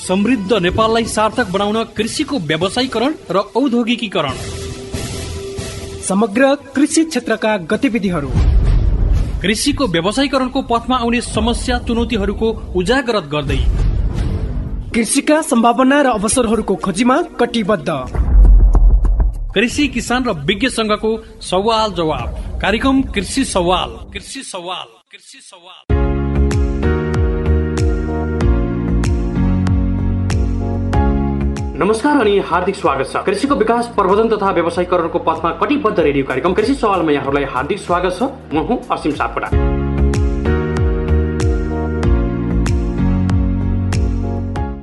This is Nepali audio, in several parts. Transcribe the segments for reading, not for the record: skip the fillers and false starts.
समृद्ध नेपाललाई सार्थक बनाउन कृषिको व्यावसायीकरण र औद्योगिकीकरण, समग्र कृषि क्षेत्रका गतिविधिहरू, कृषिको व्यावसायीकरणको पथमा आउने समस्या चुनौतीहरूको उजागर गर्दै कृषिका सम्भावना र अवसरहरूको खोजीमा कटिबद्ध कृषि किसान र विज्ञ संघको सवाल जवाब कार्यक्रम कृषि सवाल। नमस्कार अनि हार्दिक स्वागत छ। कृषिको विकास प्रवर्धन तथा व्यावसायीकरणको पथमा कटिबद्ध रेडियो कार्यक्रम कृषि सवालमा यहाँहरूलाई हार्दिक स्वागत छ। म हुँ असीम सापकोटा।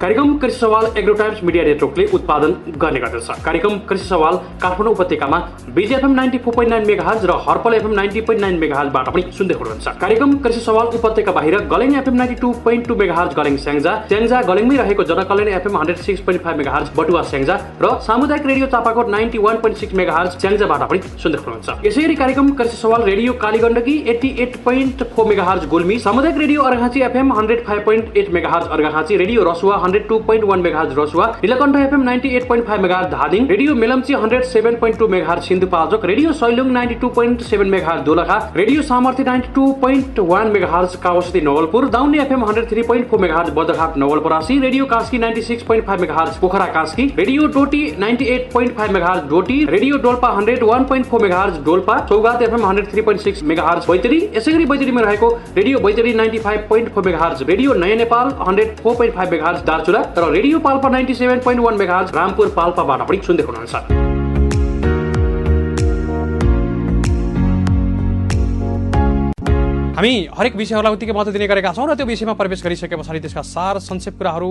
कार्यक्रम कृषि सवाल एग्रो टाइम्स मिडिया नेटवर्कले उत्पादन गर्ने गर्दछ। कार्यक्रम कृषि सवाल काठमाडौँ उपत्यकामा बीजे एफएम 94.9 मेगाहर्ज र हर्पल एफएम 90.9 मेगाहर्जबाट पनि सुन्दै हुनुहुन्छ। कार्यक्रम कृषि सवाल उपत्यका बाहिर गलेङ एफएम 92.2 मेगाहर्ज गलेङ स्याङ्जा गलेङमै रहेको जनकल्याण एफएम 106.5 मेगाहर्ज बटुवा स्याङ्जा र सामुदायिक रेडियो चापाकोट 91.6 मेगाहर्ज स्याङ्जाबाट पनि सुन्दै हुनुहुन्छ। यसैगरी कार्यक्रम कृषि सवाल रेडियो कालीगण्डकी 88.4 मेगाहर्ज गुल्मी, सामुदायिक radio Arghakhanchi FM 105.8 megahertz Arghakhanchi, radio Rasuwa 102.1 megahertz Rasuwa, Neelkantha FM 98.5 megahertz Dhading, radio Melamchi 107.2 megahertz Sindhupalchok, radio Sailung 92.7 megahertz Dolakha, radio Samarthya 92.1 megahertz Kawasoti Nawalpur, Daunne FM 103.4 megahertz Bardaghat Nawalparasi, radio Kaski 96.5 megahertz Pokhara Kaski, radio Doti 98.5 megahertz Doti, radio Dolpa 101.4 megahertz Dolpa, Chaugat FM 103.6 megahertz Baitadi, यसैगरी बैतडीमा रहेको रेडियो बैतडी 95.4 मेगाहर्ज, रेडियो नयाँ नेपाल 104.5 मेगाहर्ज दार्चुला र रेडियो पाल्पा 97.1 मेगाहर्ज रामपुर पाल्पाबाट पनि सुन्दै हुनुहुन्छ। हामी हरेक विषयहरूलाई उत्तिकै महत्त्व दिने गरेका छौँ र त्यो विषयमा प्रवेश गरिसके पछाडि त्यसका सार संक्षेप कुराहरू,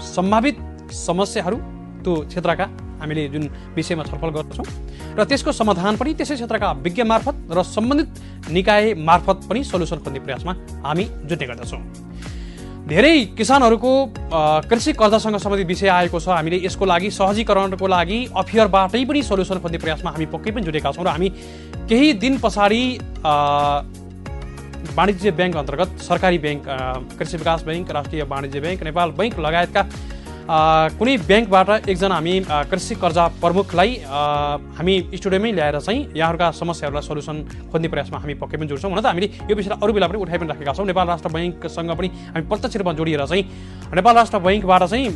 सम्भावित समस्याहरू, त्यो क्षेत्रका हामीले जुन विषयमा छलफल गर्छौँ र त्यसको समाधान पनि त्यसै क्षेत्रका विज्ञ मार्फत र सम्बन्धित निकाय मार्फत पनि सोल्युसन खोज्ने प्रयासमा हामी जुट्ने गर्दछौँ। धेरै किसानहरूको कृषि कर्जासँग सम्बन्धित विषय आएको छ। हामीले यसको लागि सहजीकरणको लागि अफियरबाटै पनि सोल्युसन खोज्ने प्रयासमा हामी पक्कै पनि जुटेका छौँ र हामी केही दिन पछाडि वाणिज्य ब्याङ्क अन्तर्गत सरकारी ब्याङ्क, कृषि विकास ब्याङ्क, राष्ट्रिय वाणिज्य ब्याङ्क, नेपाल बैङ्क लगायतका कुनै ब्याङ्कबाट एकजना हामी कृषि कर्जा प्रमुखलाई हामी स्टुडियोमै ल्याएर चाहिँ यहाँहरूका समस्याहरूलाई सोल्युसन खोज्ने प्रयासमा हामी पक्कै पनि जोड्छौँ। हुन त हामीले यो विषयलाई अरू बेला पनि उठाइ पनि राखेका छौँ। नेपाल राष्ट्र बैङ्कसँग पनि हामी प्रत्यक्ष रूपमा जोडिएर चाहिँ नेपाल राष्ट्र बैङ्कबाट चाहिँ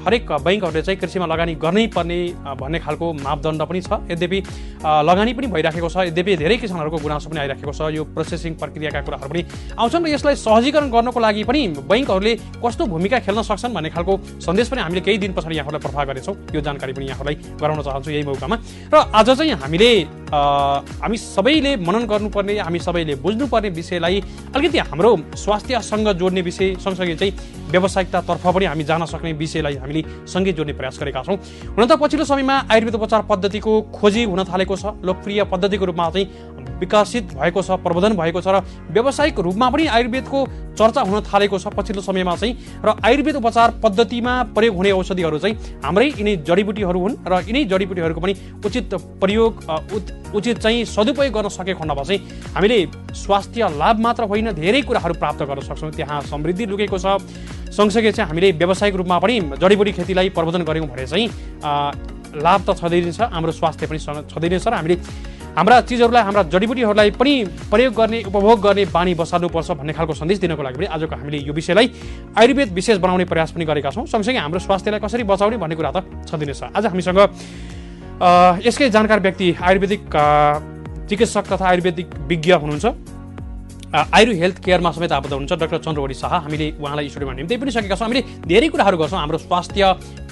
हरेक बैङ्कहरूले चाहिँ कृषिमा लगानी गर्नै पर्ने भन्ने खालको मापदण्ड पनि छ। यद्यपि लगानी पनि भइराखेको छ, यद्यपि धेरै किसानहरूको गुनासो पनि आइराखेको छ। यो प्रोसेसिङ प्रक्रियाका कुराहरू पनि आउँछन् र यसलाई सहजीकरण गर्नको लागि पनि बैङ्कहरूले कस्तो भूमिका खेल्न सक्छन् भन्ने खालको सन्देश पनि हामीले केही दिन पछाडि यहाँहरूलाई प्रभाव गरेछौँ। यो जानकारी पनि यहाँहरूलाई गराउन चाहन्छु यही मौकामा। र आज चाहिँ हामी सबैले मनन गर्नुपर्ने, हामी सबैले बुझ्नुपर्ने विषयलाई अलिकति हाम्रो स्वास्थ्यसँग जोड्ने विषय सँगसँगै चाहिँ व्यावसायिकतातर्फ पनि हामी जान सक्ने विषयलाई हामीले सँगै जोड्ने प्रयास गरेका छौँ। हुन त पछिल्लो समयमा आयुर्वेद उपचार पद्धतिको खोजी हुन थालेको छ, लोकप्रिय पद्धतिको रूपमा चाहिँ विकसित भएको छ, प्रवर्धन भएको छ र व्यावसायिक रूपमा पनि आयुर्वेदको चर्चा हुन थालेको छ पछिल्लो समयमा चाहिँ। र आयुर्वेद उपचार पद्धतिमा प्रयोग हुने औषधिहरू चाहिँ हाम्रै यिनै जडीबुटीहरू हुन् र यिनै जडीबुटीहरूको पनि उचित प्रयोग, उचित चाहिँ सदुपयोग गर्न सके खण्डमा चाहिँ हामीले स्वास्थ्य लाभ मात्र होइन धेरै कुराहरू प्राप्त गर्न सक्छौँ। त्यहाँ समृद्धि लुकेको छ। सँगसँगै चाहिँ हामीले व्यावसायिक रूपमा पनि जडीबुटी खेतीलाई प्रवर्धन गऱ्यौँ भने चाहिँ लाभ त छँदै नै छ, हाम्रो स्वास्थ्य पनि छँदै नै छ र हामीले हाम्रा चिजहरूलाई, हाम्रा जडीबुटीहरूलाई पनि प्रयोग गर्ने, उपभोग गर्ने बानी बसाल्नुपर्छ भन्ने खालको सन्देश दिनको लागि पनि आजको हामीले यो विषयलाई आयुर्वेद विशेष बनाउने प्रयास पनि गरेका छौँ। सँगसँगै हाम्रो स्वास्थ्यलाई कसरी बचाउने भन्ने कुरा त छँदै नै छ। आज हामीसँग यसकै जानकार व्यक्ति, आयुर्वेदिक चिकित्सक तथा आयुर्वेदिक विज्ञ हुनुहुन्छ, आयुर् हेल्थ केयरमा समेत आबद्ध हुनुहुन्छ डाक्टर चन्द्रवडी शाह। हामीले उहाँलाई स्टुडियोमा निम्ति पनि सकेका छौँ। हामीले धेरै कुराहरू गर्छौँ। हाम्रो स्वास्थ्य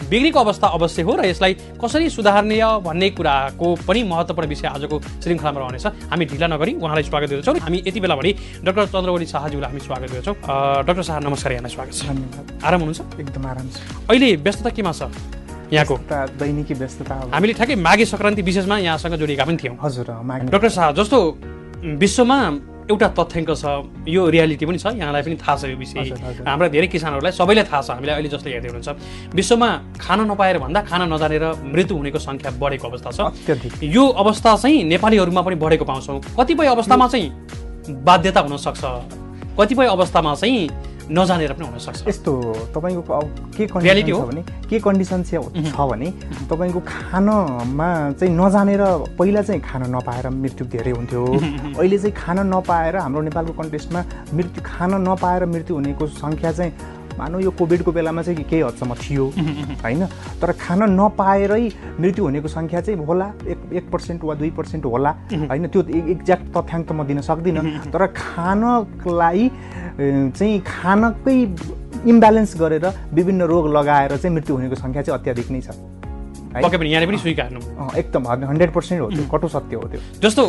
बिग्रेको अवस्था अवश्य हो र यसलाई कसरी सुधार्ने भन्ने कुराको पनि महत्त्वपूर्ण विषय आजको श्रृङ्खलामा रहनेछ। हामी ढिला नगरी उहाँलाई स्वागत गर्छौँ। हामी यति बेला भने डाक्टर चन्द्रवडी शाहज्यूलाई हामी स्वागत गर्छौँ। डाक्टर शाह नमस्कार, यहाँलाई स्वागत छ। धन्यवाद। आराम हुनुहुन्छ? एकदम आराम छ। अहिले व्यस्तता केमा छ यहाँको? दैनिकी व्यस्तता। हामीले ठ्याक्कै माघे सङ्क्रान्ति विशेषमा यहाँसँग जोडिएका पनि थियौँ। हजुर। डाक्टर शाह, जस्तो विश्वमा एउटा तथ्याङ्क छ, यो रियालिटी पनि छ, यहाँलाई पनि थाहा छ यो विषय, हाम्रा धेरै किसानहरूलाई सबैलाई थाहा छ। हामीले अहिले जस्तो हेर्दै हुनुहुन्छ विश्वमा खाना नपाएर भन्दा खाना नजानेर मृत्यु हुनेको सङ्ख्या बढेको अवस्था छ। यो अवस्था चाहिँ नेपालीहरूमा पनि बढेको पाउँछौँ। कतिपय अवस्थामा चाहिँ बाध्यता हुन सक्छ, कतिपय अवस्थामा चाहिँ नजानेर पनि हुनसक्छ। यस्तो तपाईँको अब के Reality कन्डिसन हो? छ भने छ भने तपाईँको खानमा चाहिँ नजानेर पहिला चाहिँ खान नपाएर मृत्यु धेरै हुन्थ्यो। अहिले चाहिँ खान नपाएर हाम्रो नेपालको कन्टेक्स्टमा खान नपाएर मृत्यु हुनेको सङ्ख्या चाहिँ मानौ यो कोभिडको बेलामा चाहिँ केही हदसम्म थियो होइन, तर खान नपाएरै मृत्यु हुनेको सङ्ख्या चाहिँ होला 1% वा 2% होला होइन, त्यो एक्ज्याक्ट तथ्याङ्क त म दिन सक्दिनँ। तर खानलाई चाहिँ खानकै इम्ब्यालेन्स गरेर विभिन्न रोग लगाएर चाहिँ मृत्यु हुनेको सङ्ख्या चाहिँ अत्याधिक नै छ। पक्कै पनि यहाँले पनि स्वीकार्नु एकदम 100% हो त्यो, कटु सत्य हो त्यो। जस्तो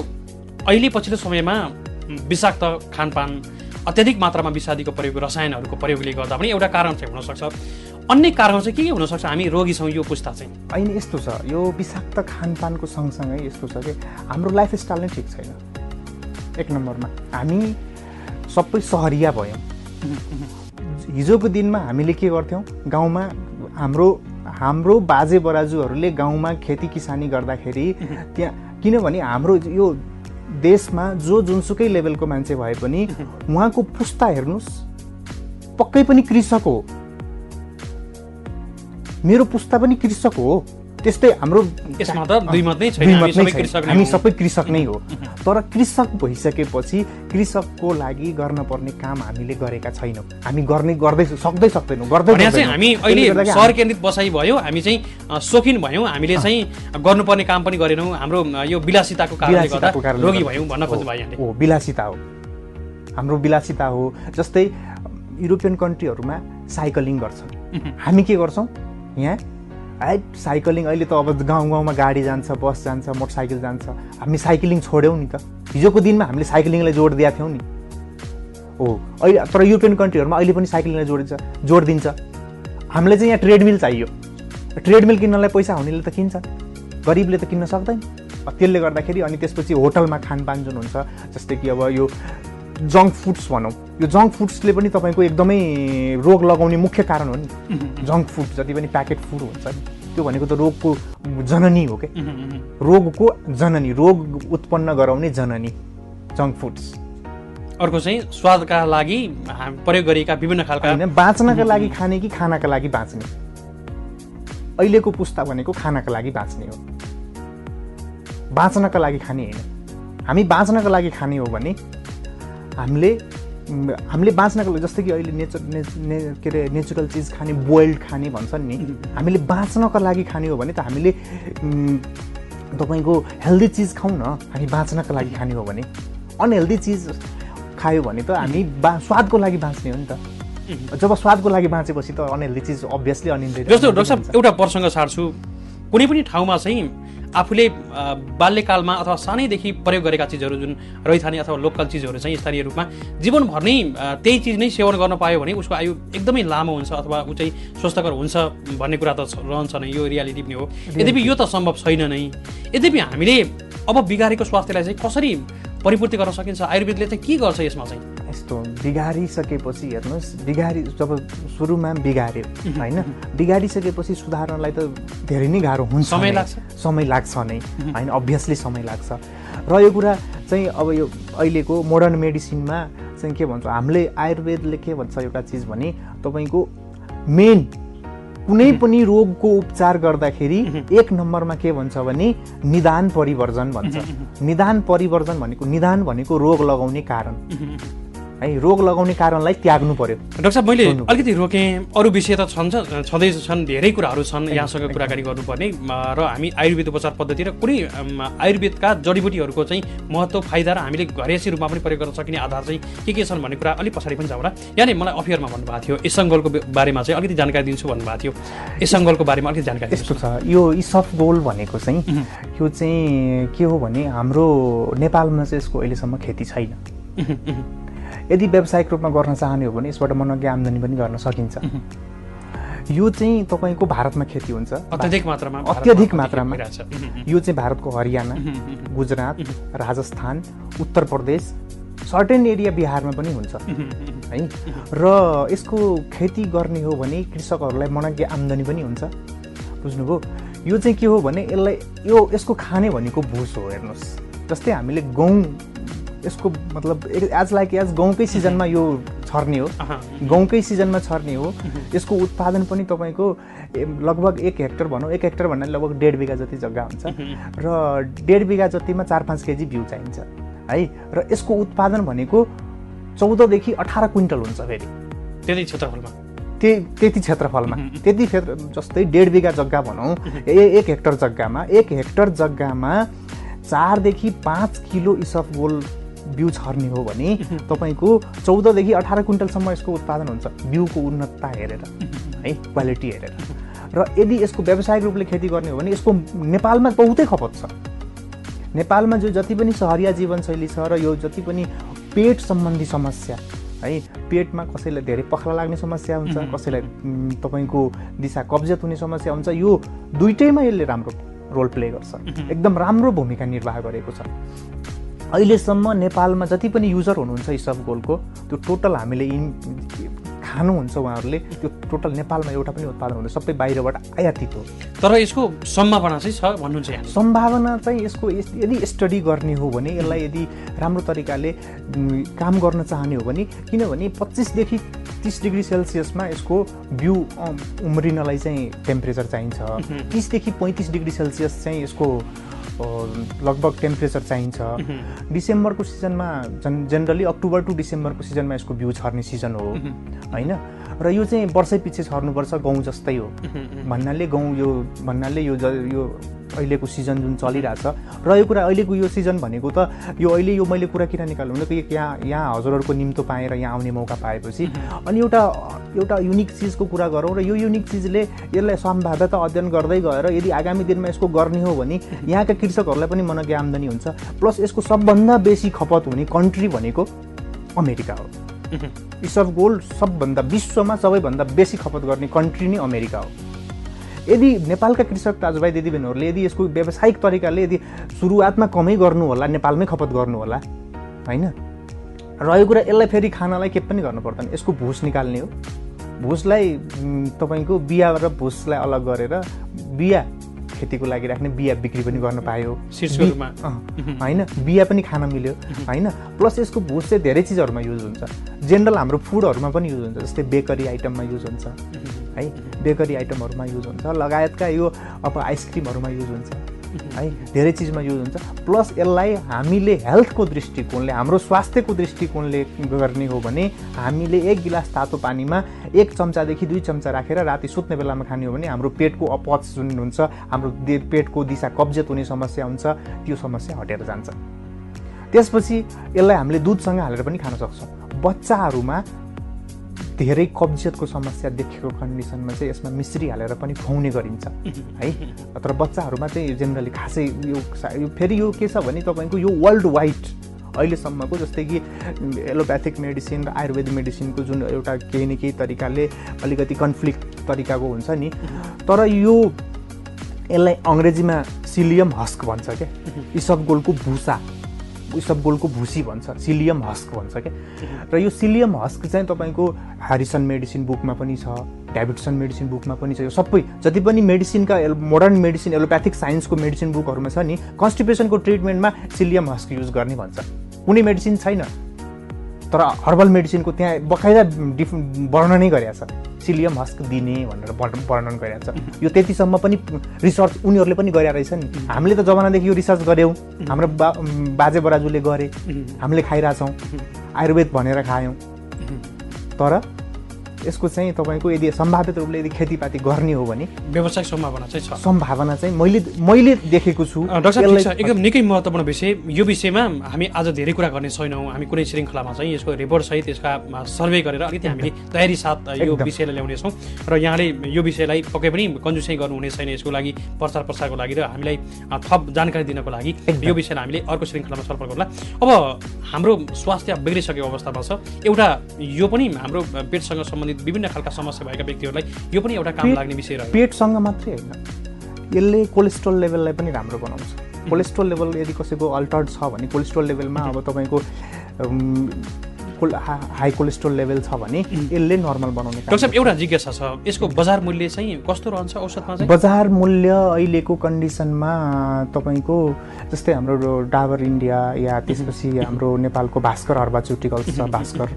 अहिले पछिल्लो समयमा विषाक्त खानपान, अत्याधिक मात्रामा विषादीको प्रयोग, रसायनहरूको प्रयोगले गर्दा पनि एउटा कारण चाहिँ हुनसक्छ। अन्य कारण चाहिँ के हुनसक्छ हामी रोगी छौँ यो पुस्ता चाहिँ? होइन यस्तो छ, यो विषाक्त खानपानको सँगसँगै यस्तो छ कि हाम्रो लाइफस्टाइल नै ठिक छैन। एक नम्बरमा हामी सबै सहरिया भयौँ। हिजोको दिनमा हामीले के गर्थ्यौँ, गाउँमा हाम्रो बाजे बराजुहरूले गाउँमा खेती किसानी गर्दाखेरि त्यहाँ, किनभने हाम्रो यो देशमा जुनसुकै लेभलको मान्छे भए पनि उहाँको पुस्ता हेर्नुहोस् पक्कै पनि कृषक हो, मेरो पुस्ता पनि कृषक हो। त्यस्तै हाम्रो यसमा त दुई मत नै छैन, हामी सबै कृषक नै हो। तर कृषक भइसकेपछि कृषकको लागि गर्नुपर्ने काम हामीले गरेका छैनौँ, हामी सक्दैनौँ। हामी अहिले सहर केन्द्रित बसाइ भयो, हामी चाहिँ सोखिन भयौँ, हामीले चाहिँ गर्नुपर्ने काम पनि गरेनौँ, हाम्रो यो विलासिताको कारणले गर्दा रोगी भयौँ भन्न खोज्नु भयो यहाँले। हो, विलासिता हो, हाम्रो विलासिता हो। जस्तै युरोपियन कन्ट्रीहरूमा साइक्लिङ गर्छन्, हामी के गर्छौँ यहाँ साइक्लिङ। अहिले त अब गाउँ गाउँमा गाडी जान्छ, बस जान्छ, मोटरसाइकल जान्छ, हामी साइक्लिङ छोड्यौँ नि त। हिजोको दिनमा हामीले साइक्लिङलाई जोड दिएका थियौँ नि हो। अहिले तर युरोपियन कन्ट्रीहरूमा अहिले पनि साइक्लिङलाई जोड दिन्छ। हामीलाई चाहिँ यहाँ ट्रेडमिल चाहियो, ट्रेडमिल किन्नलाई पैसा हुनेले त किन्छ, गरिबले त किन्न सक्दैन। त्यसले गर्दाखेरि अनि त्यसपछि होटलमा खानपान जुन हुन्छ, जस्तै कि अब यो जङ्क फुड्स भनौँ, यो जङ्क फुड्सले पनि तपाईँको एकदमै रोग लगाउने मुख्य कारण हो नि। जङ्क फुड जति पनि प्याकेट फुड हुन्छ नि, त्यो भनेको त रोगको जननी हो क्या, रोगको जननी, रोग उत्पन्न गराउने जननी जङ्क फुड्स। अर्को चाहिँ स्वादका लागि प्रयोग गरिएका विभिन्न खालका, बाँच्नका लागि खाने कि खानाका लागि बाँच्ने? अहिलेको पुस्ता भनेको खानाका लागि बाँच्ने हो, बाँच्नका लागि खाने होइन। हामी बाँच्नका लागि खाने हो भने हामीले बाँच्नको लागि, जस्तै कि अहिले के अरे नेचुरल चिज खाने, बोइल्ड खाने भन्छन् नि, हामीले बाँच्नको लागि खाने हो भने त हामीले तपाईँको हेल्दी चिज खाउँ न। हामी बाँच्नको लागि खाने हो भने, अनहेल्दी चिज खायो भने त हामी स्वादको लागि बाँच्ने हो नि त। जब स्वादको लागि बाँचेपछि त अनहेल्दी चिज अभियसली अनहेल्दी। जस्तो डाक्टर साहब एउटा प्रसङ्ग सार्छु, कुनै पनि ठाउँमा चाहिँ आफूले बाल्यकालमा अथवा सानैदेखि प्रयोग गरेका चिजहरू जुन रैथाने अथवा लोकल चिजहरू चाहिँ स्थानीय रूपमा जीवनभर नै त्यही चिज नै सेवन गर्न पायो भने उसको आयु एकदमै लामो हुन्छ अथवा ऊ चाहिँ स्वस्थकर हुन्छ भन्ने कुरा त रहन्छ नै, यो रियालिटी पनि हो। यद्यपि यो त सम्भव छैन नै। यद्यपि हामीले अब बिगारेको स्वास्थ्यलाई चाहिँ कसरी परिपूर्ति गर्न सकिन्छ? आयुर्वेदले चाहिँ के गर्छ यसमा चाहिँ? यस्तो बिगारिसकेपछि हेर्नुहोस्, जब सुरुमा बिगार्यो होइन, बिगारिसकेपछि सुधार्नलाई त धेरै नै गाह्रो हुन्छ, समय लाग्छ नै होइन, अभियसली समय लाग्छ। र यो कुरा चाहिँ अब यो अहिलेको मोडर्न मेडिसिनमा चाहिँ के भन्छ, हामीले आयुर्वेदले के भन्छ एउटा चिज भने तपाईँको मेन कुनै पनि रोगको उपचार गर्दाखेरि एक नम्बरमा के भन्छ भने निदान परिवर्जन भन्छ। निदान परिवर्जन भनेको रोग लगाउने कारण है, रोग लगाउने कारणलाई त्याग्नु पर्यो। डाक्टर साहब मैले अलिकति रोकेँ, अरू विषय त छन्, धेरै कुराहरू छन् यहाँसँग कुराकानी गर्नुपर्ने, र हामी आयुर्वेद उपचार पद्धति र कुनै आयुर्वेदका जडीबुटीहरूको चाहिँ महत्त्व, फाइदा र हामीले घरेसी रूपमा पनि प्रयोग गर्न सकिने आधार चाहिँ के छन् भन्ने कुरा अलिक पछाडि पनि जाउँला। यानि मलाई अफियरमा भन्नुभएको थियो इसङ्गोलको बारेमा चाहिँ अलिकति जानकारी दिन्छु भन्नुभएको थियो, इसङ्गोलको बारेमा अलिकति जानकारी यस्तो छ। यो इसफगोल भनेको चाहिँ यो चाहिँ के हो भने हाम्रो नेपालमा चाहिँ यसको अहिलेसम्म खेती छैन। यदि व्यावसायिक रूपमा गर्न चाहने हो भने यसबाट मनग्गे आम्दानी पनि गर्न सकिन्छ। यो चाहिँ तपाईँको भारतमा खेती हुन्छ अत्यधिक मात्रामा। यो चाहिँ भारतको हरियाणा, गुजरात, राजस्थान, उत्तर प्रदेश, सर्टेन एरिया बिहारमा पनि हुन्छ है। र यसको खेती गर्ने हो भने कृषकहरूलाई मनग्गे आम्दानी पनि हुन्छ, बुझ्नुभयो। यो चाहिँ के हो भने यसको खाने भनेको भुस हो। हेर्नुहोस्, जस्तै हामीले गहुँ, यसको मतलब एज गहुँकै सिजनमा यो छ छर्ने हो, गहुँकै सिजनमा छर्ने हो। यसको उत्पादन पनि तपाईँको लगभग 1 हेक्टर भनौँ, 1 हेक्टर भन्नाले लगभग 1.5 बिघा जति जग्गा हुन्छ र 1.5 बिघा जतिमा 4-5 केजी बिउ चाहिन्छ है। र यसको उत्पादन भनेको 14 देखि 18 क्विन्टल हुन्छ। फेरि त्यति क्षेत्रफलमा त्यति क्षेत्रफलमा त्यति क्षेत्र जस्तै 1.5 बिघा जग्गा भनौँ, 1 हेक्टर जग्गामा 4 देखि 5 किलो इसबगोल बिउ छर्ने हो भने तपाईँको 14 देखि 18 क्विन्टलसम्म यसको उत्पादन हुन्छ, बिउको उन्नतता हेरेर है, क्वालिटी हेरेर। र यदि यसको व्यावसायिक रूपले खेती गर्ने हो भने यसको नेपालमा बहुतै खपत छ। नेपालमा जो जति पनि सहरिया जीवनशैली छ र यो जति पनि पेट सम्बन्धी समस्या है, पेटमा कसैलाई धेरै पखला लाग्ने समस्या हुन्छ, कसैलाई तपाईँको दिशा कब्जियत हुने समस्या हुन्छ, यो दुइटैमा यसले राम्रो रोल प्ले गर्छ, एकदम राम्रो भूमिका निर्वाह गरेको छ। अहिलेसम्म नेपालमा जति पनि युजर हुनुहुन्छ इसबगोलको त्यो टोटल हामीले खानुहुन्छ उहाँहरूले, त्यो टोटल नेपालमा एउटा पनि उत्पादन हुँदैन, सबै बाहिरबाट आयातित हो। तर यसको सम्भावना चाहिँ छ भन्नुहुन्छ यहाँ? सम्भावना चाहिँ यसको यदि स्टडी गर्ने हो भने, यसलाई यदि राम्रो तरिकाले काम गर्न चाहने हो भने, किनभने 25 देखि 30 डिग्री सेल्सियसमा यसको बिउ उम्रिनलाई चाहिँ टेम्परेचर चाहिन्छ, 30 देखि 35 डिग्री सेल्सियस चाहिँ यसको लगभग टेम्परेचर चाहिन्छ। डिसेम्बरको सिजनमा जेनरली अक्टोबर टु डिसेम्बरको सिजनमा यसको बिउ छर्ने सिजन हो होइन। र यो चाहिँ वर्षै पछि छर्नुपर्छ, गहुँ जस्तै हो भन्नाले यो अहिलेको सिजन जुन चलिरहेछ र यो कुरा अहिलेको यो सिजन भनेको त यो अहिले यो मैले कुरा किन निकाल्नु भने यहाँ हजुरहरूको निम्तो पाएँ र यहाँ आउने मौका पाएपछि अनि एउटा युनिक चिजको कुरा गरौँ र यो युनिक चिजले यसलाई सम्भाव्यता अध्ययन गर्दै गएर यदि आगामी दिनमा यसको गर्ने हो भने यहाँका कृषकहरूलाई पनि मनग्गे आम्दानी हुन्छ। प्लस यसको सबभन्दा बेसी खपत हुने कन्ट्री भनेको अमेरिका हो। इसबगोल सबभन्दा विश्वमा सबैभन्दा बेसी खपत गर्ने कन्ट्री नै अमेरिका हो। यदि नेपालका कृषक दाजुभाइ दिदीबहिनीहरूले यदि यसको व्यावसायिक तरिकाले यदि सुरुवातमा कमै गर्नु होला, नेपालमै खपत गर्नु होला होइन। रह्यो कुरा यसलाई फेरि खानलाई के पनि गर्नु पर्दैन, यसको भुस निकाल्ने हो। भुसलाई तपाईँको बिहा र भुसलाई अलग गरेर बिहा खेतीको लागि राख्ने, बिहा बिक्री पनि गर्न पायो होइन, बिहा पनि खान मिल्यो होइन। प्लस यसको भुस चाहिँ धेरै चिजहरूमा युज हुन्छ, जेनरल हाम्रो फुडहरूमा पनि युज हुन्छ, जस्तै बेकरी आइटममा युज हुन्छ है, बेकरी आइटमहरूमा युज हुन्छ, लगायतका यो अब आइसक्रिमहरूमा युज हुन्छ है, धेरै चिजमा युज हुन्छ। प्लस यसलाई हामीले हेल्थको दृष्टिकोणले, हाम्रो स्वास्थ्यको दृष्टिकोणले गर्ने हो भने हामीले 1 गिलास तातो पानीमा 1 चम्चादेखि 2 चम्चा राखेर राति सुत्ने बेलामा खाने हो भने हाम्रो पेटको अपच जुन हुन्छ, हाम्रो पेटको दिशा कब्जियत हुने समस्या हुन्छ, त्यो समस्या हटेर जान्छ। त्यसपछि यसलाई हामीले दुधसँग हालेर पनि खान सक्छौँ। बच्चाहरूमा धेरै कब्जियतको समस्या देखेको कन्डिसनमा चाहिँ यसमा मिश्री हालेर पनि खुवाउने गरिन्छ है। तर बच्चाहरूमा चाहिँ जेनरली खासै यो फेरि यो के छ भने तपाईँको यो वर्ल्ड वाइड अहिलेसम्मको जस्तै कि एलोप्याथिक मेडिसिन र आयुर्वेदिक मेडिसिनको जुन एउटा केही न केही तरिकाले अलिकति कन्फ्लिक्ट तरिकाको हुन्छ नि, तर यसलाई अङ्ग्रेजीमा सिलियम हस्क भन्छ क्या, इसबगोलको भुसा, इसबगोलको भुसी भन्छ, सिलियम हस्क भन्छ क्या। र यो सिलियम हस्क चाहिँ तपाईँको ह्यारिसन मेडिसिन बुकमा पनि छ, डेभिडसन मेडिसिन बुकमा पनि छ। यो सबै जति पनि मेडिसिनका मोडर्न मेडिसिन एलोप्याथिक साइन्सको मेडिसिन बुकहरूमा छ नि, कन्स्टिपेसनको ट्रिटमेन्टमा सिलियम हस्क युज गर्ने भन्छ। कुनै मेडिसिन छैन, तर हर्बल मेडिसिनको त्यहाँ बकाइदा वर्णनै गरेको छ, सिलियम हस्क दिने भनेर वर्णन गरेको छ। यो त्यतिसम्म पनि रिसर्च उनीहरूले पनि गरेका रहेछ नि। हामीले त जमानादेखि यो रिसर्च गऱ्यौँ, हाम्रो बाजे बराजुले गरे, हामीले खाइरहेछौँ, आयुर्वेद भनेर खायौँ। तर यसको चाहिँ तपाईँको यदि सम्भावित रूपले यदि खेतीपाती गर्ने हो भने व्यावसायिक सम्भावना चाहिँ छ। सम्भावना चाहिँ मैले देखेको छु। डाक्टर साहब, एकदम निकै महत्त्वपूर्ण विषय। यो विषयमा हामी आज धेरै कुरा गर्ने छैनौँ। हामी कुनै श्रृङ्खलामा चाहिँ यसको रिपोर्टसहित यसका सर्वे गरेर अलिकति हामीले तयारी साथ यो विषयलाई ल्याउनेछौँ र यहाँले यो विषयलाई पक्कै पनि कन्जुसै गर्नुहुने छैन यसको लागि, प्रचार प्रसारको लागि र हामीलाई थप जानकारी दिनको लागि यो विषयलाई हामीले अर्को श्रृङ्खलामा छलफल गर्ला। अब हाम्रो स्वास्थ्य बिग्रिसकेको अवस्थामा छ, एउटा यो पनि हाम्रो पेटसँग सम्बन्धित विभिन्न खालका समस्या भएका व्यक्तिहरूलाई यो पनि एउटा काम लाग्ने विषय रह्यो। पेटसँग मात्रै होइन, यसले कोलेस्ट्रोल लेभललाई पनि राम्रो बनाउँछ। कोलेस्ट्रोल लेभल यदि कसैको अल्टर्ड छ भने कोलेस्ट्रोल लेभलमा अब तपाईँको हाई कोलेस्ट्रोल लेभल छ भने यसले नर्मल बनाउने काम डाक्टर साहब एउटा जिज्ञासा छ, यसको बजार मूल्य चाहिँ कस्तो रहन्छ औसतमा चाहिँ? बजार मूल्य अहिलेको कन्डिसनमा तपाईँको जस्तै हाम्रो डाबर इन्डिया या त्यसपछि हाम्रो नेपालको भास्कर हर्बाच्युटिकल्स छ, भास्कर,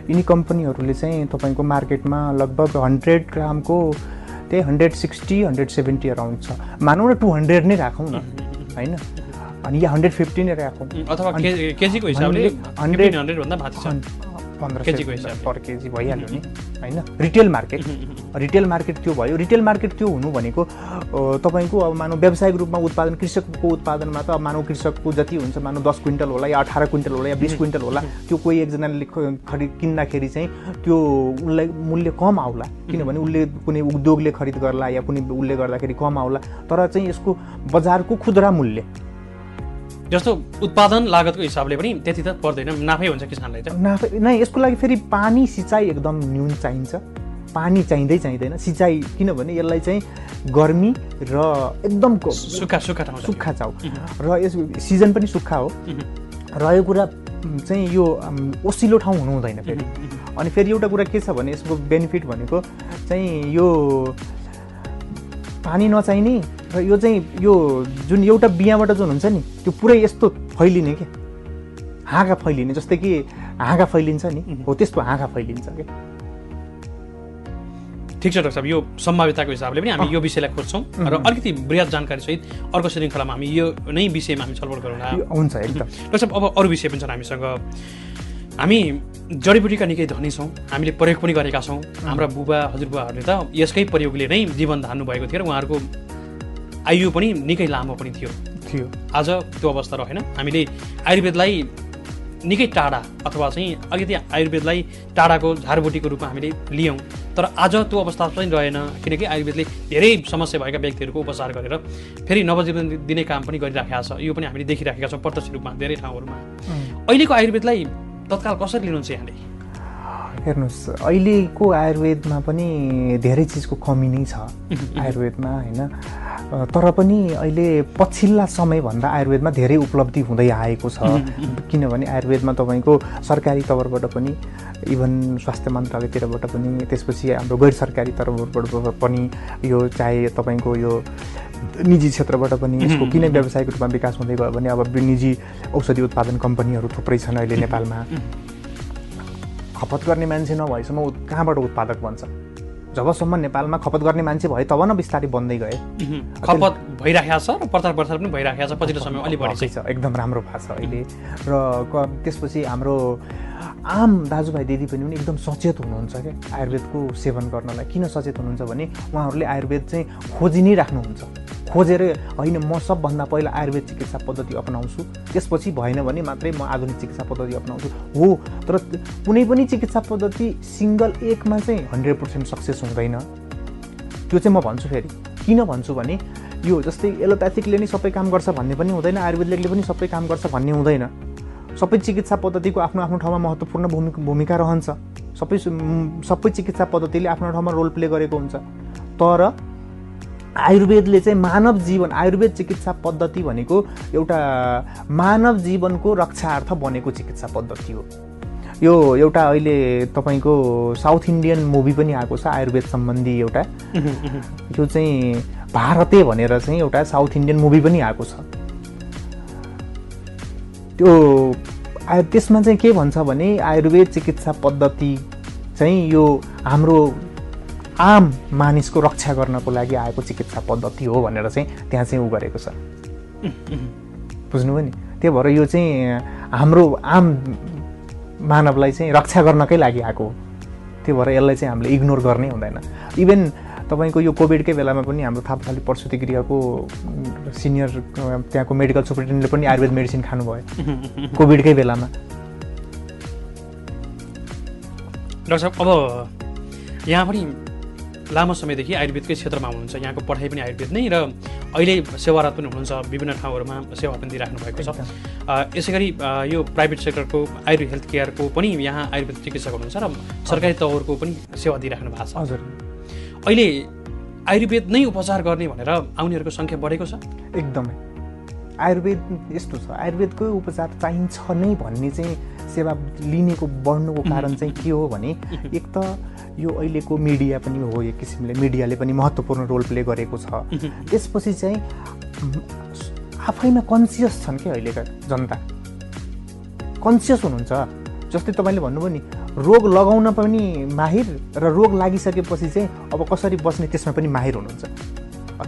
यिनी कम्पनीहरूले चाहिँ तपाईँको मार्केटमा लगभग 100 ग्रामको त्यही 160 170 अराउन्ड छ। मानौँ न 200 नै राखौँ न होइन, अनि या 150 नै राखौँ, अथवा केजीको हिसाबले 100 भन्दा माथि छ, 1500 पर केजी भइहाल्यो नि होइन। रिटेल मार्केट त्यो भयो। रिटेल मार्केट त्यो हुनु भनेको तपाईँको अब मानौँ व्यावसायिक रूपमा उत्पादन, कृषकको उत्पादनमा त मानौँ कृषकको जति हुन्छ मानौँ 10 क्विन्टल होला या 18 क्विन्टल होला या 20 क्विन्टल होला, त्यो कोही एकजनाले किन्दाखेरि चाहिँ त्यो उसलाई मूल्य कम आउला, किनभने उसले कुनै उद्योगले खरिद गर्ला या कुनै उसले गर्दाखेरि कम आउला, तर चाहिँ यसको बजारको खुद्रा मूल्य जस्तो उत्पादन लागतको हिसाबले पनि त्यति त पर्दैन, नाफै हुन्छ किसानलाई त। नाफै नै, यसको लागि फेरि पानी सिँचाइ एकदम न्यून चाहिन्छ, पानी चाहिँदैन सिँचाइ, किनभने यसलाई चाहिँ गर्मी र एकदम सुक्खा चाउ र यस सिजन पनि सुक्खा हो र यो कुरा चाहिँ यो ओसिलो ठाउँ हुनु हुँदैन फेरि। अनि फेरि एउटा कुरा के छ भने यसको बेनिफिट भनेको चाहिँ यो पानी नचाहिने र यो चाहिँ यो जुन एउटा बियाबाट जुन हुन्छ नि त्यो पुरै यस्तो फैलिने के हाँगा फैलिने, जस्तै कि हाँगा फैलिन्छ नि हो त्यस्तो हाँगा फैलिन्छ के। ठिक छ डाक्टर साहब, यो सम्भाव्यताको हिसाबले पनि हामी यो विषयलाई खोज्छौँ र अलिकति बृहत जानकारी सहित अर्को श्रृङ्खलामा हामी यो नै विषयमा हामी छलफल गरौँला। हुन्छ एकदम। डाक्टर साहब अब अरू विषय पनि छन् हामीसँग। हामी जडीबुटीका निकै धनी छौँ, हामीले प्रयोग पनि गरेका छौँ। हाम्रा बुबा हजुरबुवाहरूले त यसकै प्रयोगले नै जीवन धान्नु भएको थियो र उहाँहरूको आयु पनि निकै लामो पनि थियो। आज त्यो अवस्था रहेन। हामीले आयुर्वेदलाई निकै टाढा अथवा चाहिँ अलिकति आयुर्वेदलाई टाढाको झारबुटीको रूपमा हामीले लियौँ, तर आज त्यो अवस्था पनि रहेन, किनकि आयुर्वेदले धेरै समस्या भएका व्यक्तिहरूको उपचार गरेर फेरि नवजीवन दिने काम पनि गरिराखेका छ। यो पनि हामीले देखिराखेका छौँ प्रत्यक्ष रूपमा धेरै ठाउँहरूमा। अहिलेको आयुर्वेदलाई तत्काल कसरी लिनुहुन्छ यहाँले? हेर्नुहोस्, अहिलेको आयुर्वेदमा पनि धेरै चिजको कमी नै छ आयुर्वेदमा होइन, तर पनि अहिले पछिल्ला समयभन्दा आयुर्वेदमा धेरै उपलब्धि हुँदै आएको छ। किनभने आयुर्वेदमा तपाईँको सरकारी तर्फबाट पनि, इभन स्वास्थ्य मन्त्रालयतिरबाट पनि, त्यसपछि हाम्रो गैर सरकारी तर्फबाट पनि, यो चाहे तपाईँको यो निजी क्षेत्रबाट पनि यसको किन व्यावसायिक रूपमा विकास हुँदै गयो भने अब निजी औषधि उत्पादन कम्पनीहरू थुप्रै छन् अहिले नेपालमा। खपत गर्ने मान्छे नभएसम्म कहाँबाट उत्पादक बन्छ? जबसम्म नेपालमा खपत गर्ने मान्छे भए तब न बिस्तारै बन्दै गए। खपत भइराखेको छ र प्रचार प्रसार पनि भइराखेको छ, पछिल्लो समय अलि बढी छ, एकदम राम्रो भएको छ अहिले। र त्यसपछि हाम्रो आम दाजुभाइ दिदीबहिनी पनि एकदम सचेत हुनुहुन्छ क्या आयुर्वेदको सेवन गर्नलाई। किन सचेत हुनुहुन्छ भने उहाँहरूले आयुर्वेद चाहिँ खोजी नै राख्नुहुन्छ, खोजेर होइन म सबभन्दा पहिला आयुर्वेद चिकित्सा पद्धति अपनाउँछु, त्यसपछि भएन भने मात्रै म आधुनिक चिकित्सा पद्धति अपनाउँछु। हो, तर कुनै पनि चिकित्सा पद्धति सिङ्गल एकमा चाहिँ 100% सक्सेस हुँदैन। त्यो चाहिँ म भन्छु। फेरि किन भन्छु भने यो जस्तै एलोप्याथिकले नै सबै काम गर्छ भन्ने पनि हुँदैन, आयुर्वेदले पनि सबै काम गर्छ भन्ने हुँदैन। सबै चिकित्सा पद्धतिको आफ्नो आफ्नो ठाउँमा महत्त्वपूर्ण भूमिका रहन्छ। सबै चिकित्सा पद्धतिले आफ्नो ठाउँमा रोल प्ले गरेको हुन्छ। तर आयुर्वेदले चाहिँ मानव जीवन, आयुर्वेद चिकित्सा पद्धति भनेको एउटा मानव जीवनको रक्षार्थ बनेको चिकित्सा पद्धति हो। यो एउटा अहिले तपाईँको साउथ इन्डियन मुभी पनि आएको छ आयुर्वेद सम्बन्धी एउटा, यो चाहिँ भारते भनेर चाहिँ एउटा साउथ इन्डियन मुभी पनि आएको छ। त्यो त्यसमा चाहिँ के भन्छ भने आयुर्वेद चिकित्सा पद्धति चाहिँ यो हाम्रो आम मानिसको रक्षा गर्नको लागि आएको चिकित्सा पद्धति हो भनेर चाहिँ त्यहाँ चाहिँ उ गरेको छ। बुझ्नुभयो नि? त्यही भएर यो चाहिँ हाम्रो आम मानवलाई चाहिँ रक्षा गर्नकै लागि आएको हो। त्यही भएर यसलाई चाहिँ हामीले इग्नोर गर्नै हुँदैन। इभन तपाईँको यो कोभिडकै बेलामा पनि हाम्रो थापाखाली प्रसुति गृहको सिनियर त्यहाँको मेडिकल सुपरिन्टेन्डेन्टले पनि आयुर्वेद मेडिसिन खानुभयो कोभिडकै बेलामा। डाक्टर साहब, अब यहाँ पनि लामो समयदेखि आयुर्वेदकै क्षेत्रमा हुनुहुन्छ, यहाँको पढाइ पनि आयुर्वेद नै र अहिले सेवारत पनि हुनुहुन्छ, विभिन्न ठाउँहरूमा सेवा पनि दिइराख्नु भएको छ। यसै गरी यो प्राइभेट सेक्टरको आयुर्वेद हेल्थ केयरको पनि यहाँ आयुर्वेद चिकित्सक हुनुहुन्छ र सरकारी तहहरूको पनि सेवा दिइराख्नु भएको छ। हजुर, अहिले आयुर्वेद नै उपचार गर्ने भनेर आउनेहरूको सङ्ख्या बढेको छ। एकदमै आयुर्वेद यस्तो छ, आयुर्वेदकै उपचार चाहिन्छ नै भन्ने चाहिँ सेवा लिनेको बढ्नुको कारण चाहिँ के हो भने एक त यो अहिलेको मिडिया पनि हो, एक किसिमले मिडियाले पनि महत्त्वपूर्ण रोल प्ले गरेको छ। त्यसपछि चाहिँ आफैमा कन्सियस छन् कि अहिलेका जनता कन्सियस हुनुहुन्छ। जस्तै तपाईँले भन्नुभयो नि रोग लगाउन पनि माहिर र रोग लागिसकेपछि चाहिँ अब कसरी बस्ने त्यसमा पनि माहिर हुनुहुन्छ।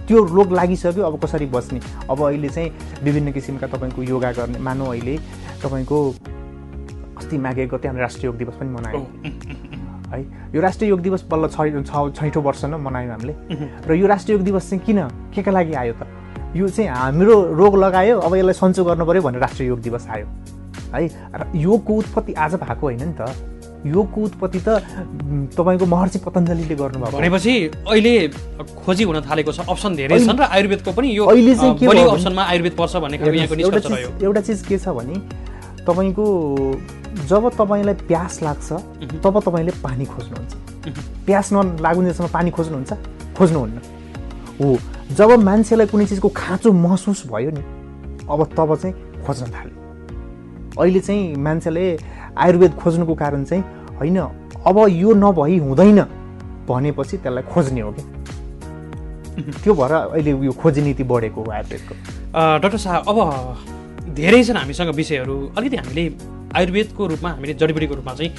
त्यो रोग लागिसक्यो अब कसरी बस्ने, अब अहिले चाहिँ विभिन्न किसिमका तपाईँको योगा गर्ने, मानौ अहिले तपाईँको अस्ति माघे गते हाम्रो राष्ट्रिय योग दिवस पनि मनायौँ है। यो राष्ट्रिय योग दिवस बल्ल छैठौँ वर्ष न मनायौँ हामीले। र यो राष्ट्रिय योग दिवस चाहिँ किन के लागि आयो त? यो चाहिँ हाम्रो रोग लगायो अब यसलाई सन्चो गर्नु पऱ्यो भनेर राष्ट्रिय योग दिवस आयो है। र योगको उत्पत्ति आज भएको होइन नि त, योगको उत्पत्ति त तपाईँको महर्षि पतञ्जलिले गर्नुभएको। भनेपछि अहिले खोजी हुन थालेको छ, अप्सन धेरै छन् र आयुर्वेदको पनि यो अहिले चाहिँ के बलियो अप्सनमा आयुर्वेद पर्छ भन्ने खालको यहाँको निष्कर्ष रह्यो। एउटा चिज के छ भने तपाईँको जब तपाईँलाई प्यास लाग्छ तब तपाईँले पानी खोज्नुहुन्छ। प्यास नलागुन्जेलसम्म पानी खोज्नुहुन्छ? खोज्नुहुन्न हो। जब मान्छेलाई कुनै चिजको खाँचो महसुस भयो नि अब तब चाहिँ खोज्न थाल्यो। अहिले चाहिँ मान्छेले आयुर्वेद खोज्नुको कारण चाहिँ होइन अब यो नभई हुँदैन भनेपछि त्यसलाई खोज्ने हो कि त्यो भएर अहिले यो खोजी नीति बढेको हो आयुर्वेदको। डाक्टर साहब अब धेरै छन् हामीसँग विषयहरू, अलिकति हामीले आयुर्वेदको रूपमा हामीले जडीबुटीको रूपमा चाहिँ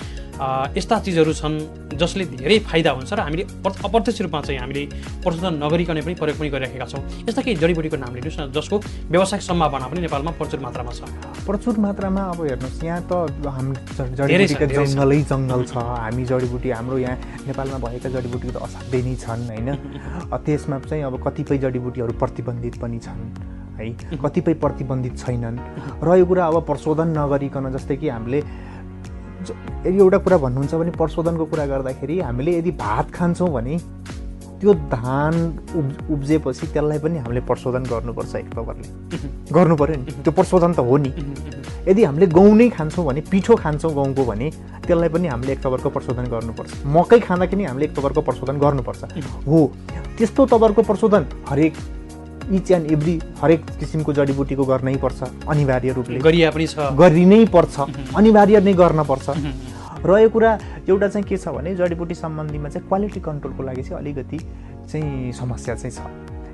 यस्ता चिजहरू छन् जसले धेरै फाइदा हुन्छ र हामीले अप्रत्यक्ष रूपमा चाहिँ हामीले प्रशोधन नगरिकन पनि प्रयोग पनि गरिरहेका छौँ। यस्ता केही जडीबुटीको नाम लिनुहोस् न जसको व्यावसायिक सम्भावना पनि नेपालमा प्रचुर मात्रामा छ। प्रचुर मात्रामा अब हेर्नुहोस् यहाँ त हाम्रो जडीबुटीको जङ्गलै जङ्गल छ। हामी जडीबुटी हाम्रो यहाँ नेपालमा भएका जडीबुटी त असाध्यै नै छन् होइन। त्यसमा चाहिँ अब कतिपय जडीबुटीहरू प्रतिबन्धित पनि छन् है, कतिपय प्रतिबन्धित छैनन्। रहेको कुरा अब प्रशोधन नगरिकन, जस्तै कि हामीले एउटा कुरा भन्नुहुन्छ भने प्रशोधनको कुरा गर्दाखेरि हामीले यदि भात खान्छौँ भने त्यो धान उब्जेपछि त्यसलाई पनि हामीले प्रशोधन गर्नुपर्छ, एक प्रकारले गर्नु पर्यो नि, त्यो प्रशोधन त हो नि। यदि हामीले गहुँ नै खान्छौँ भने, पिठो खान्छौँ गहुँको भने त्यसलाई पनि हामीले एक तवरको प्रशोधन गर्नुपर्छ। मकै खाँदाखेरि हामीले एक तवरको प्रशोधन गर्नुपर्छ हो। त्यस्तो तवरको प्रशोधन हरेक इच एन्ड एभ्री हरेक किसिमको जडीबुटीको गर्नै पर्छ, अनिवार्य रूपले गरिया पनि छ, गरिनै पर्छ, अनिवार्य नै गर्न पर्छ। रहेको कुरा एउटा चाहिँ के छ भने जडीबुटी सम्बन्धीमा चाहिँ क्वालिटी कन्ट्रोलको लागि चाहिँ अलिकति चाहिँ समस्या चाहिँ छ।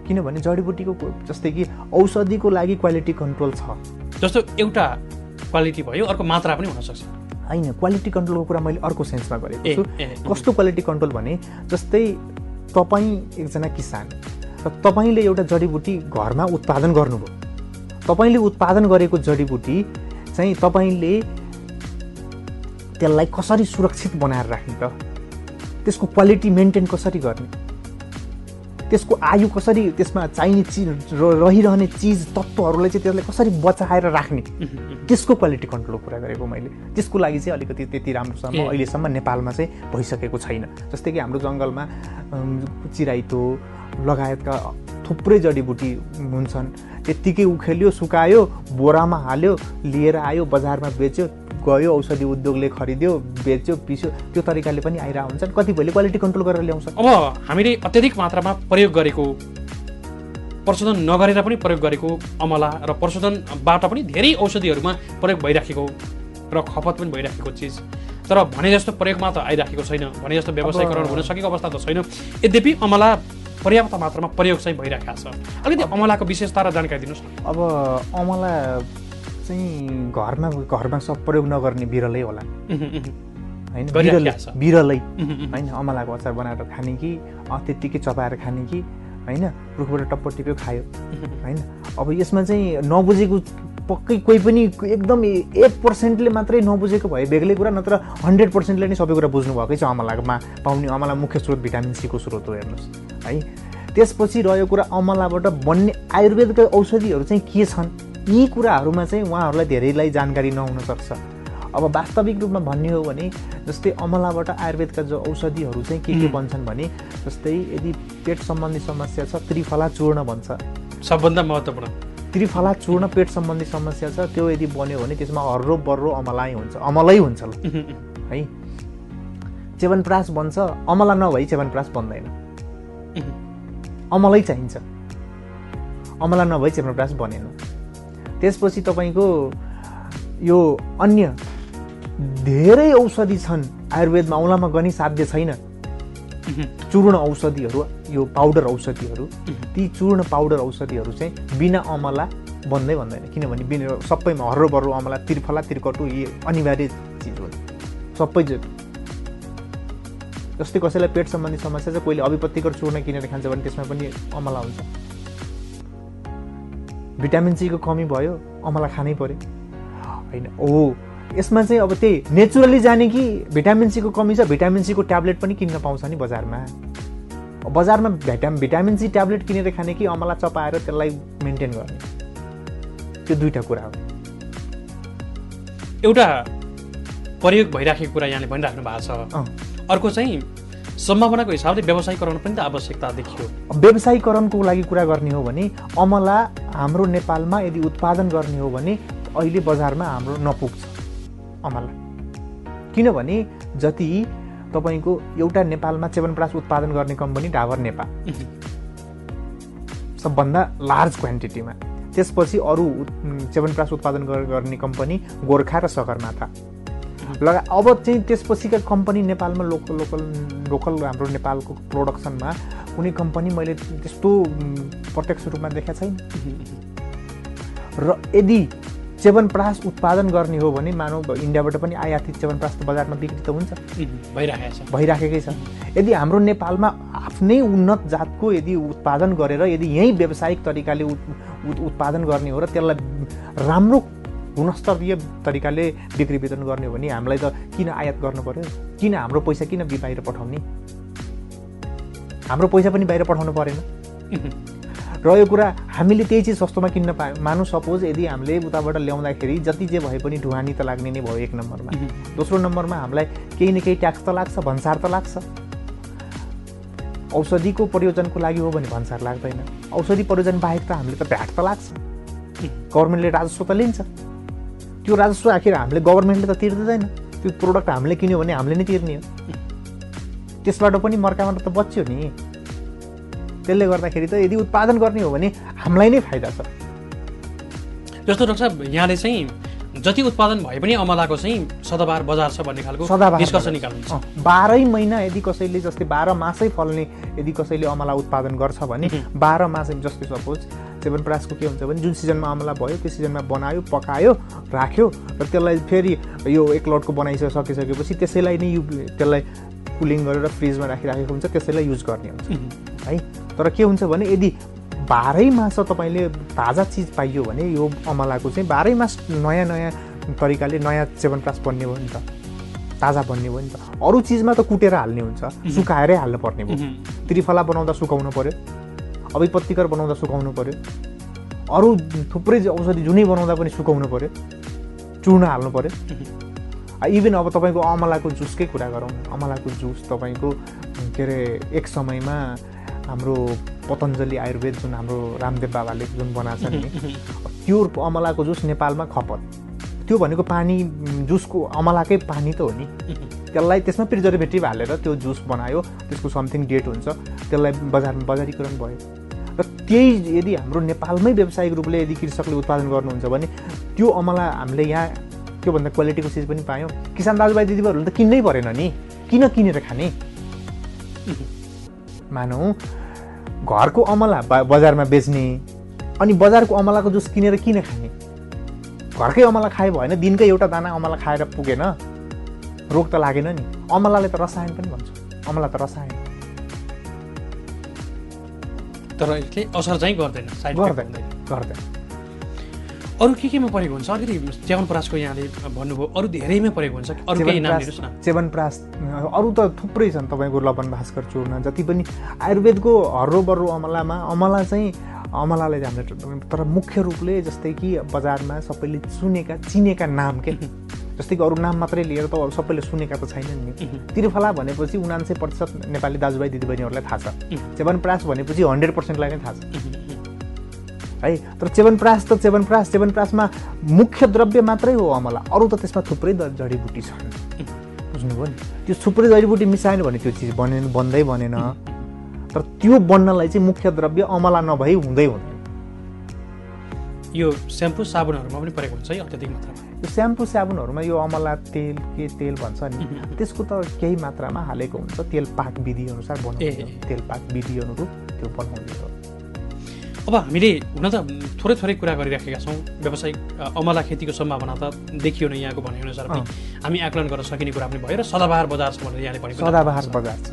किनभने जडीबुटीको जस्तै कि औषधिको लागि क्वालिटी कन्ट्रोल छ, जस्तो एउटा क्वालिटी भयो अर्को मात्रा पनि हुनसक्छ होइन। क्वालिटी कन्ट्रोलको कुरा मैले अर्को सेन्समा गरेको छु। कस्तो क्वालिटी कन्ट्रोल भने जस्तै तपाईँ एकजना किसान र तपाईँले एउटा जडीबुटी घरमा उत्पादन गर्नुभयो, तपाईँले उत्पादन गरेको जडीबुटी चाहिँ तपाईँले त्यसलाई कसरी सुरक्षित बनाएर राख्ने त, त्यसको क्वालिटी मेन्टेन कसरी गर्ने, त्यसको आयु कसरी, त्यसमा चाहिने चिज रहिरहने चिज तत्त्वहरूलाई चाहिँ त्यसलाई कसरी बचाएर राख्ने, त्यसको क्वालिटी कन्ट्रोलको कुरा गरेको मैले। त्यसको लागि चाहिँ अलिकति त्यति राम्रोसँग अहिलेसम्म नेपालमा चाहिँ भइसकेको छैन। जस्तै कि हाम्रो जङ्गलमा चिराइतो लगायतका थुप्रै जडीबुटी हुन्छन्, त्यत्तिकै उखेल्यो, सुकायो, बोरामा हाल्यो, लिएर आयो, बजारमा बेच्यो, गयो, औषधि उद्योगले खरिद्यो, बेच्यो, पिस्यो, त्यो तरिकाले पनि आइरहेको हुन्छन्। कतिपयले क्वालिटी कन्ट्रोल गरेर ल्याउँछ। अब हामीले अत्यधिक मात्रामा प्रयोग गरेको, प्रशोधन नगरेर पनि प्रयोग गरेको अमला र प्रशोधनबाट पनि धेरै औषधिहरूमा प्रयोग भइराखेको र खपत पनि भइराखेको चिज, तर भने जस्तो प्रयोगमा त आइराखेको छैन, भने जस्तो व्यवसायीकरण हुन सकेको अवस्था त छैन। यद्यपि अमला पर्याप्त मात्रामा प्रयोग चाहिँ भइरहेको छ। अलिकति अमलाको विशेषता र जानकारी दिनुहोस् न। अब अमला चाहिँ घरमा सब प्रयोग नगर्ने बिरलै होला होइन, बिरलै होइन। अमलाको अचार बनाएर खाने कि त्यत्तिकै चपाएर खाने कि होइन, रुखबाट टप्प टिप्यो खायो होइन। अब यसमा चाहिँ नबुझेको पक्कै कोही पनि एकदम 1%ले मात्रै नबुझेको भए बेग्लै कुरा, नत्र 100%ले नै सबै कुरा बुझ्नु भएकै छ। अमलामा पाउने, अमला मुख्य स्रोत भिटामिन सीको स्रोत हो हेर्नुहोस् है। त्यसपछि रह्यो कुरा अमलाबाट बन्ने आयुर्वेदका औषधिहरू चाहिँ के छन्, यी कुराहरूमा चाहिँ उहाँहरूलाई धेरैलाई जानकारी नहुन सक्छ। अब वास्तविक रूपमा भन्ने हो भने जस्तै अमलाबाट आयुर्वेदका जो औषधिहरू चाहिँ के बन्छन् भने जस्तै यदि पेट सम्बन्धी समस्या छ त्रिफला चूर्ण भन्छ, सबभन्दा महत्त्वपूर्ण त्रिफला चूर्ण पेट सम्बन्धी समस्या छ, त्यो यदि बन्यो भने त्यसमा हर्रो बर्रो अमलै हुन्छ ल है। च्यवनप्राश बन्छ, अमला नभई च्यवनप्राश बन्दैन, अमलै चाहिन्छ, अमला नभई च्यवनप्राश बनेन। त्यसपछि तपाईँको यो अन्य धेरै औषधि छन् आयुर्वेदमा, औँलामा गनी साध्य छैन। चूर्ण औषधिहरू, यो पाउडर औषधिहरू, ती चूर्ण पाउडर औषधिहरू चाहिँ बिना अमला बन्दै बन्दैन, किनभने बिना सबैमा हर्रो बर्रो अमला, त्रिफला त्रिकटु यी अनिवार्य चिज हो सबै। जस्तै कसैलाई पेट सम्बन्धी समस्या छ, कोहीले अभिपत्तिकर चूर्ण किनेर खान्छ भने त्यसमा पनि अमला हुन्छ। भिटामिन सीको कमी भयो, अमला खानै पर्यो होइन। यसमा चाहिँ अब त्यही नेचुरली जाने कि भिटामिन सीको कमी छ, भिटामिन सीको ट्याब्लेट पनि किन्न पाउँछ नि बजारमा। बजारमा भिटामिन सी ट्याब्लेट किनेर खाने कि अमला चपाएर त्यसलाई मेन्टेन गर्ने, त्यो दुईटा कुरा हो। एउटा प्रयोग भइराखेको कुरा यहाँले भनिराख्नु भएको छ, अर्को चाहिँ सम्भावनाको हिसाबले व्यवसायीकरण पनि त आवश्यकता देखियो। व्यवसायीकरणको लागि कुरा गर्ने हो भने अमला हाम्रो नेपालमा यदि उत्पादन गर्ने हो भने अहिले बजारमा हाम्रो नपुग्छ अमला, किनभने जति तपाईँको एउटा नेपालमा च्यवनप्रास उत्पादन गर्ने कम्पनी डाबर नेपाल सबभन्दा लार्ज क्वान्टिटीमा, त्यसपछि अरू च्यवनप्रास उत्पादन गर्ने कम्पनी गोर्खा र सगरमाथा अब चाहिँ त्यसपछिका कम्पनी नेपालमा लोकल हाम्रो नेपालको प्रोडक्सनमा कुनै कम्पनी मैले त्यस्तो प्रत्यक्ष रूपमा देखेको छैन। र यदि च्यवनप्रास उत्पादन गर्ने हो भने मानव इन्डियाबाट पनि आयातित च्यवनप्रास त बजारमा बिक्री त हुन्छ, भइराखेकै छ। यदि हाम्रो नेपालमा आफ्नै उन्नत जातको यदि उत्पादन गरेर यदि यही व्यावसायिक तरिकाले उत्पादन गर्ने हो र त्यसलाई राम्रो गुणस्तरीय तरिकाले बिक्री वितरण गर्ने हो भने हामीलाई त किन आयात गर्नु पर्यो, किन हाम्रो पैसा किन बाहिर पठाउने, हाम्रो पैसा पनि बाहिर पठाउनु परेन। रह्यो कुरा हामीले त्यही चिज सस्तोमा किन्न पायौँ, मानौँ सपोज यदि हामीले उताबाट ल्याउँदाखेरि जति जे भए पनि ढुवानी त लाग्ने नै भयो एक नम्बरमा। दोस्रो नम्बरमा हामीलाई केही न केही ट्याक्स त लाग्छ, भन्सार त लाग्छ। औषधिको प्रयोजनको लागि हो भने भन्सार लाग्दैन, औषधि प्रयोजन बाहेक त हामीले त भ्याट त लाग्छ, गभर्मेन्टले राजस्व त लिन्छ। त्यो राजस्व आखिर हामीले गभर्मेन्टले त तिर्दैन, त्यो प्रोडक्ट हामीले किन्यो भने हामीले नै तिर्ने हो, त्यसबाट पनि मर्काबाट त बच्यो नि। त्यसले गर्दाखेरि त यदि उत्पादन गर्ने हो भने हामीलाई नै फाइदा छ। जस्तो डाक्टर साहब यहाँले चाहिँ जति उत्पादन भए पनि अमलाको चाहिँ सदाबहार बजार छ भन्ने खालको निष्कर्ष निकाल्नुहुन्छ। 12 महिना यदि कसैले जस्तै 12 मासै फल्ने यदि कसैले अमला उत्पादन गर्छ भने 12 मासै, जस्तै सपोज च्यवनप्रासको के हुन्छ भने जुन सिजनमा अमला भयो त्यो सिजनमा बनायो, पकायो, राख्यो र त्यसलाई फेरि यो एक लटको बनाइसकेपछि त्यसैलाई नै त्यसलाई कुलिङ गरेर फ्रिजमा राखिराखेको हुन्छ, त्यसैलाई युज गर्ने हुन्छ है। तर के हुन्छ भने यदि 12 मास तपाईँले ताजा चिज पाइयो भने यो अमलाको चाहिँ 12 मास नयाँ नयाँ तरिकाले नयाँ च्यवनप्रास बन्ने हो नि त, ताजा बन्ने हो नि त। अरू चिजमा त कुटेर हाल्ने हुन्छ, सुकाएरै हाल्नु पर्ने भयो। त्रिफला बनाउँदा सुकाउनु पर्यो, अभिपत्तिकर बनाउँदा सुकाउनु पर्यो, अरू थुप्रै औषधि जुनै बनाउँदा पनि सुकाउनु पर्यो, चूर्ण हाल्नु पर्यो। इभन अब तपाईँको अमलाको जुसकै कुरा गरौँ, अमलाको जुस तपाईँको के अरे एक समयमा हाम्रो पतञ्जली आयुर्वेद जुन हाम्रो रामदेव बाबाले जुन बनाएको छ नि, त्यो अमलाको जुस नेपालमा खपत, त्यो भनेको पानी, जुसको अमलाकै पानी त हो नि, त्यसलाई त्यसमा प्रिजर्भेटिभ हालेर त्यो जुस बनायो, त्यसको समथिङ डेट हुन्छ, त्यसलाई बजारमा बजारीकरण भयो। र त्यही यदि हाम्रो नेपालमै व्यावसायिक रूपले यदि कृषकले उत्पादन गर्नुहुन्छ भने त्यो अमला हामीले यहाँ त्योभन्दा क्वालिटीको चिज पनि पायौँ। किसान दाजुभाइ दिदीबहिनीहरूले त किन्नै परेन नि, किन किनेर खाने? मानौँ घरको अमला बजारमा बेच्ने अनि बजारको अमलाको जुस किनेर किन खाने? घरकै अमला खायो भएन, दिनकै एउटा दाना अमला खाएर पुगेन, रोग त लागेन नि। अमलाले त रसायन पनि भन्छ, अमला त रसायन, तर यसले असर चाहिँ गर्दैन, साइड गर्दैन। अरू केमा परेको हुन्छ? अलिकति च्यवनप्रासको यहाँले भन्नुभयो, अरू धेरैमै परेको हुन्छ, अरू केही नाम दिनुहोस् न। च्यवनप्रास अरू त थुप्रै छन्, तपाईँको लवण भास्कर चूर्ण, जति पनि आयुर्वेदको हर्रो बर्रो अमला चाहिँ अमलाले हामीले, तर मुख्य रूपले जस्तै कि बजारमा सबैले चिनेका नाम के, जस्तै कि अरू नाम मात्रै लिएर त अरू सबैले सुनेका त छैनन् नि। त्रिफला भनेपछि 99% नेपाली दाजुभाइ दिदीबहिनीहरूलाई थाहा छ, च्यवनप्रास भनेपछि 100%लाई नै थाहा छ है। तर च्यवनप्रासमा मुख्य द्रव्य मात्रै हो अमला, अरू त त्यसमा थुप्रै जडीबुटी छन्, बुझ्नुभयो नि। त्यो थुप्रै जडीबुटी मिसाएन भने त्यो चिज बन्दै बनेन। तर त्यो बन्नलाई चाहिँ मुख्य द्रव्य अमला नभई हुँदैन। यो स्याम्पू साबुनहरूमा पनि परेको हुन्छ है अत्याधिक मात्रामा। यो स्याम्पू साबुनहरूमा यो अमला तेल के तेल भन्छ नि त्यसको त केही मात्रामा हालेको हुन्छ, तेल पाक विधिअनुसार बनाउने तेल पाक विधिअनुरूप त्यो बनाउने हो। अब हामीले हुन त थोरै कुरा गरिराखेका छौँ, व्यावसायिक अमला खेतीको सम्भावना त देखियो नै यहाँको भनेअनुसार पनि, हामी आकलन गर्न सकिने कुरा पनि भयो र सदाबहार बजार छ भनेर यहाँले भनेको। सदाबहार बजार छ,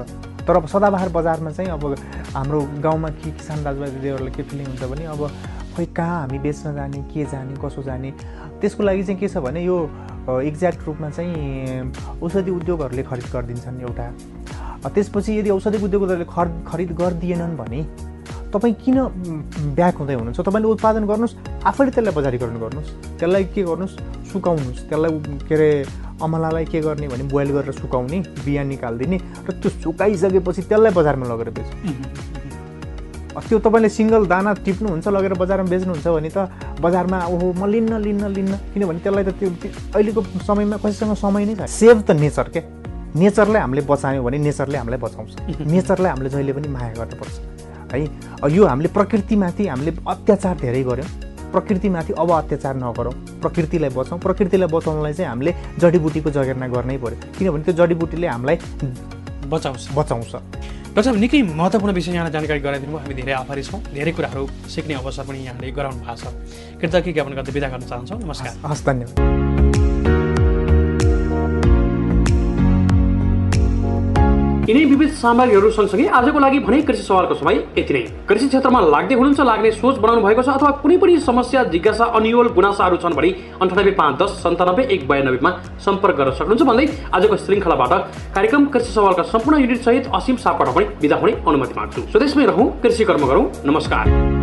तर अब सदाबहार बजारमा चाहिँ अब हाम्रो गाउँमा के किसान दाजुभाइहरूले के फिलिङ हुन्छ भने अब खोइ कहाँ हामी बेच्न जाने, के जाने, कसो जाने। त्यसको लागि चाहिँ के छ भने यो एक्ज्याक्ट रूपमा चाहिँ औषधि उद्योगहरूले खरिद गरिदिन्छन् एउटा। त्यसपछि यदि औषधि उद्योगहरूले खरिद गरिदिएनन् भने तपाईँ किन ब्याक हुँदै हुनुहुन्छ? तपाईँले उत्पादन गर्नुहोस्, आफैले त्यसलाई बजारीकरण गर्नुहोस्, त्यसलाई के गर्नुहोस्, सुकाउनुहोस्, त्यसलाई के अरे अमलालाई के गर्ने भने बोइल गरेर सुकाउने, बिहा निकालिदिने र त्यो सुकाइसकेपछि त्यसलाई बजारमा लगेर बेच्नु। त्यो तपाईँले सिङ्गल दाना टिप्नुहुन्छ लगेर बजारमा बेच्नुहुन्छ भने त बजारमा ओहो म लिन्न किनभने त्यसलाई त त्यो अहिलेको समयमा कसैसँग समय नै छ। सेभ द नेचर के, नेचरलाई हामीले बचायौँ भने नेचरले हामीलाई बचाउँछ। नेचरलाई हामीले जहिले पनि माया गर्नुपर्छ है। यो हामीले प्रकृतिमाथि हामीले अत्याचार धेरै गऱ्यौँ, प्रकृतिमाथि अब अत्याचार नगरौँ, प्रकृतिलाई बचाउँ। प्रकृतिलाई बचाउनलाई चाहिँ हामीले जडीबुटीको जगेर्ना गर्नै पर्यो, किनभने त्यो जडीबुटीले हामीलाई बचाउँछ। डाक्टर साहब, निकै महत्त्वपूर्ण विषय यहाँलाई जानकारी गराइदिनु भयो, हामी धेरै आभारी छौँ। धेरै कुराहरू सिक्ने अवसर पनि यहाँले गराउनु भएको छ। कृतज्ञता ज्ञापन गर्दै बिदा गर्न चाहन्छौँ। नमस्कार। हस्, धन्यवाद। यिनै विविध सामग्रीहरू सँगसँगै आजको लागि भने कृषि सवालको समय यति नै। कृषि क्षेत्रमा लाग्दै हुनुहुन्छ, लाग्ने सोच बनाउनु भएको छ अथवा कुनै पनि समस्या, जिज्ञासा, अनियोल गुनासाहरू छन् भने 985110979192 मा सम्पर्क गर्न सक्नुहुन्छ भन्दै आजको श्रृङ्खलाबाट कार्यक्रम कृषि सवालका सम्पूर्ण युनिट सहित असीम सापबाट पनि बिदा हुने अनुमति माग्छु। स्वदेशमै रहौँ, कृषि कर्म गरौँ। नमस्कार।